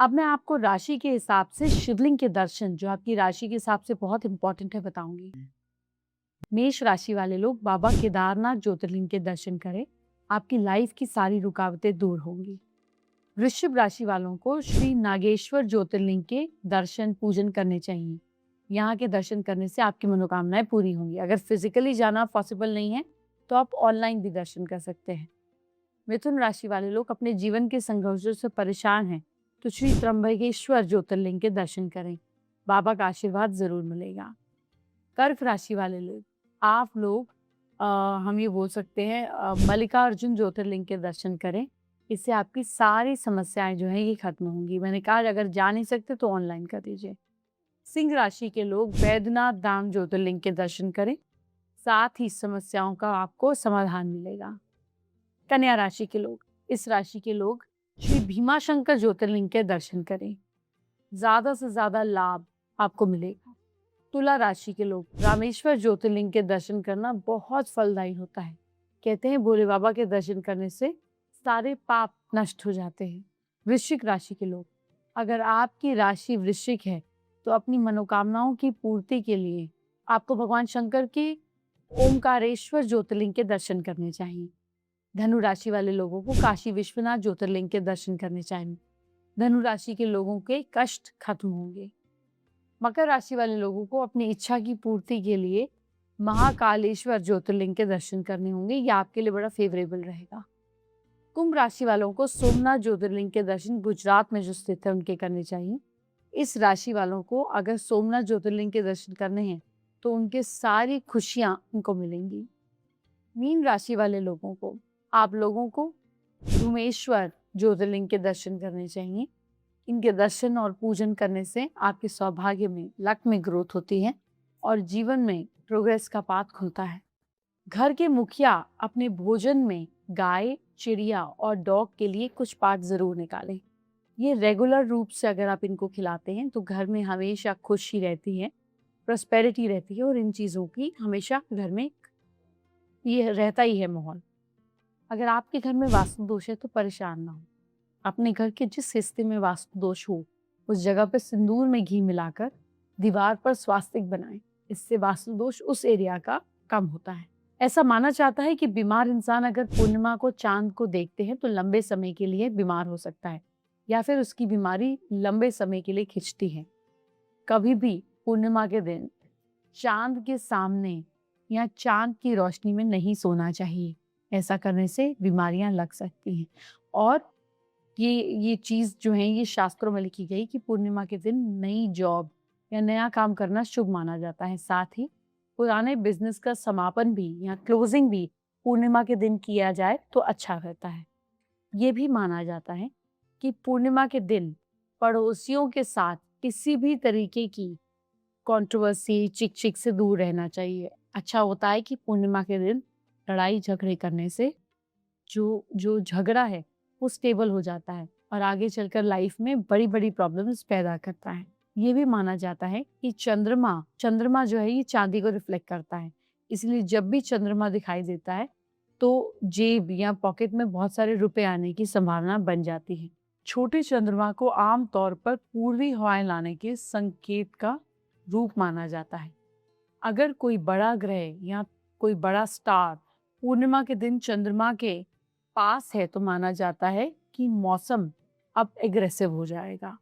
अब मैं आपको राशि के हिसाब से शिवलिंग के दर्शन जो आपकी राशि के हिसाब से बहुत इंपॉर्टेंट है बताऊंगी। मेष राशि वाले लोग बाबा केदारनाथ ज्योतिर्लिंग के दर्शन करें, आपकी लाइफ की सारी रुकावटें दूर होंगी। वृश्चिक राशि वालों को श्री नागेश्वर ज्योतिर्लिंग के दर्शन पूजन करने चाहिए। यहाँ के दर्शन करने से आपकी मनोकामनाएं पूरी होंगी। अगर फिजिकली जाना पॉसिबल नहीं है तो आप ऑनलाइन भी दर्शन कर सकते हैं। मिथुन राशि वाले लोग अपने जीवन के संघर्षों से परेशान हैं तो श्री त्र्यंबकेश्वर ज्योतिर्लिंग के दर्शन करें, बाबा का आशीर्वाद जरूर मिलेगा। कर्क राशि वाले लोग, आप लोग हम ये बोल सकते हैं मल्लिकार्जुन ज्योतिर्लिंग के दर्शन करें। इससे आपकी सारी समस्याएं जो है ये खत्म होंगी। मैंने कहा अगर जा नहीं सकते तो ऑनलाइन कर दीजिए। सिंह राशि के लोग वैद्यनाथ धाम ज्योतिर्लिंग के दर्शन करें, साथ ही समस्याओं का आपको समाधान मिलेगा। कन्या राशि के लोग, इस राशि के लोग श्री भीमाशंकर ज्योतिर्लिंग के दर्शन करें, ज्यादा से ज्यादा लाभ आपको मिलेगा। तुला राशि के लोग, रामेश्वर ज्योतिर्लिंग के दर्शन करना बहुत फलदायी होता है। कहते हैं भोले बाबा के दर्शन करने से सारे पाप नष्ट हो जाते हैं। वृश्चिक राशि के लोग, अगर आपकी राशि वृश्चिक है तो अपनी मनोकामनाओं की पूर्ति के लिए आपको भगवान शंकर के ओमकारेश्वर ज्योतिर्लिंग के दर्शन करने चाहिए। धनु राशि वाले लोगों को काशी विश्वनाथ ज्योतिर्लिंग के दर्शन करने चाहिए। धनु राशि के लोगों के कष्ट खत्म होंगे। मकर राशि वाले लोगों को अपनी इच्छा की पूर्ति के लिए महाकालेश्वर ज्योतिर्लिंग के दर्शन करने होंगे। ये आपके लिए बड़ा फेवरेबल रहेगा। कुंभ राशि वालों को सोमनाथ ज्योतिर्लिंग के दर्शन गुजरात में जो स्थित है उनके करने चाहिए। इस राशि वालों को अगर सोमनाथ ज्योतिर्लिंग के दर्शन करने हैं तो उनके सारी खुशियां उनको मिलेंगी। मीन राशि वाले लोगों को, आप लोगों को धूमेश्वर ज्योतिर्लिंग के दर्शन करने चाहिए। इनके दर्शन और पूजन करने से आपके सौभाग्य में, लक में ग्रोथ होती है और जीवन में प्रोग्रेस का पाथ खुलता है। घर के मुखिया अपने भोजन में गाय, चिड़िया और डॉग के लिए कुछ पार्ट जरूर निकालें। ये रेगुलर रूप से अगर आप इनको खिलाते हैं तो घर में हमेशा खुशी रहती है, प्रॉस्पेरिटी रहती है और इन चीज़ों की हमेशा घर में ये रहता ही है माहौल। अगर आपके घर में वास्तु दोष है तो परेशान ना हो। अपने घर के जिस हिस्से में वास्तु दोष हो उस जगह पर सिंदूर में घी मिलाकर दीवार पर स्वास्तिक बनाएं। इससे वास्तु दोष उस एरिया का कम होता है। ऐसा माना जाता है कि बीमार इंसान अगर पूर्णिमा को, चांद को देखते हैं तो लंबे समय के लिए बीमार हो सकता है या फिर उसकी बीमारी लंबे समय के लिए खिंचती है। कभी भी पूर्णिमा के दिन चांद के सामने या चांद की रोशनी में नहीं सोना चाहिए। ऐसा करने से बीमारियां लग सकती हैं। और ये चीज़ जो है ये शास्त्रों में लिखी गई कि पूर्णिमा के दिन नई जॉब या नया काम करना शुभ माना जाता है। साथ ही पुराने बिजनेस का समापन भी या क्लोजिंग भी पूर्णिमा के दिन किया जाए तो अच्छा रहता है। ये भी माना जाता है कि पूर्णिमा के दिन पड़ोसियों के साथ किसी भी तरीके की कंट्रोवर्सी, चिक चिक से दूर रहना चाहिए। अच्छा होता है कि पूर्णिमा के दिन लड़ाई झगड़े करने से जो जो झगड़ा है वो स्टेबल हो जाता है और आगे चलकर लाइफ में बड़ी बड़ी प्रॉब्लम्स पैदा करता है। ये भी माना जाता है कि चंद्रमा चंद्रमा जो है ये चांदी को रिफ्लेक्ट करता है, इसलिए जब भी चंद्रमा दिखाई देता है तो जेब या पॉकेट में बहुत सारे रुपए आने की संभावना बन जाती है। छोटे चंद्रमा को आमतौर पर पूर्वी हवाएं लाने के संकेत का रूप माना जाता है। अगर कोई बड़ा ग्रह या कोई बड़ा स्टार पूर्णिमा के दिन चंद्रमा के पास है तो माना जाता है कि मौसम अब एग्रेसिव हो जाएगा।